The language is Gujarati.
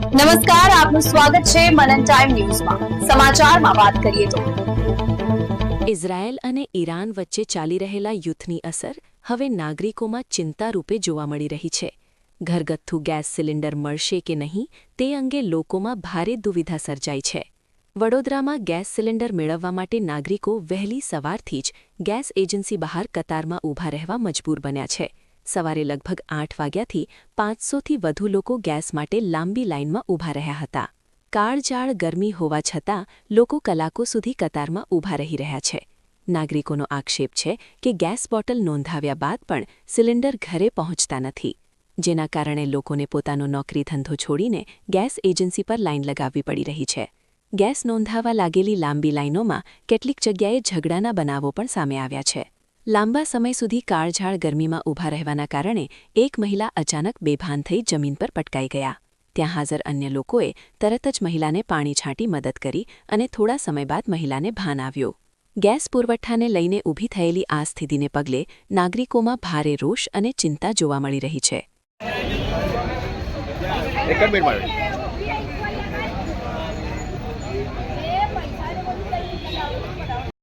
નમસ્કાર, આપનું સ્વાગત છે મનન ટાઈમ ન્યૂઝમાં. સમાચારમાં વાત કરીએ તો ઇઝરાયેલ અને ઈરાન વચ્ચે ચાલી રહેલા યુદ્ધની અસર હવે નાગરિકોમાં ચિંતા રૂપે જોવા મળી રહી છે. ઘરગથ્થુ ગેસ સિલિન્ડર મળશે કે નહીં તે અંગે લોકોમાં ભારે દુવિધા સર્જાઈ છે. વડોદરામાં ગેસ સિલિન્ડર મેળવવા માટે નાગરિકો વહેલી સવારથી જ ગેસ એજન્સી બહાર કતારમાં ઊભા રહેવા મજબૂર બન્યા છે. સવારે લગભગ 8 વાગ્યાથી 500થી વધુ લોકો ગેસ માટે લાંબી લાઇનમાં ઊભા રહ્યા હતા. કાળઝાળ ગરમી હોવા છતાં લોકો કલાકો સુધી કતારમાં ઊભા રહી રહ્યા છે. નાગરિકોનો આક્ષેપ છે કે ગેસ બોટલ નોંધાવ્યા બાદ પણ સિલિન્ડર ઘરે પહોંચતા નથી, જેના કારણે લોકોને પોતાનો નોકરી ધંધો છોડીને ગેસ એજન્સી પર લાઇન લગાવવી પડી રહી છે. ગેસ નોંધાવા લાગેલી લાંબી લાઇનોમાં કેટલીક જગ્યાએ ઝઘડાના બનાવો પણ સામે આવ્યા છે. લાંબા સમય સુધી કાળઝાળ ગરમીમાં ઊભા રહેવાના કારણે એક મહિલા અચાનક બેભાન થઈ જમીન પર પટકાઈ ગયા. ત્યાં હાજર અન્ય લોકોએ તરત જ મહિલાને પાણી છાંટી મદદ કરી અને થોડા સમય બાદ મહિલાને ભાન આવ્યું. ગેસ પુરવઠાને લઈને ઊભી થયેલી આ સ્થિતિને પગલે નાગરિકોમાં ભારે રોષ અને ચિંતા જોવા મળી રહી છે.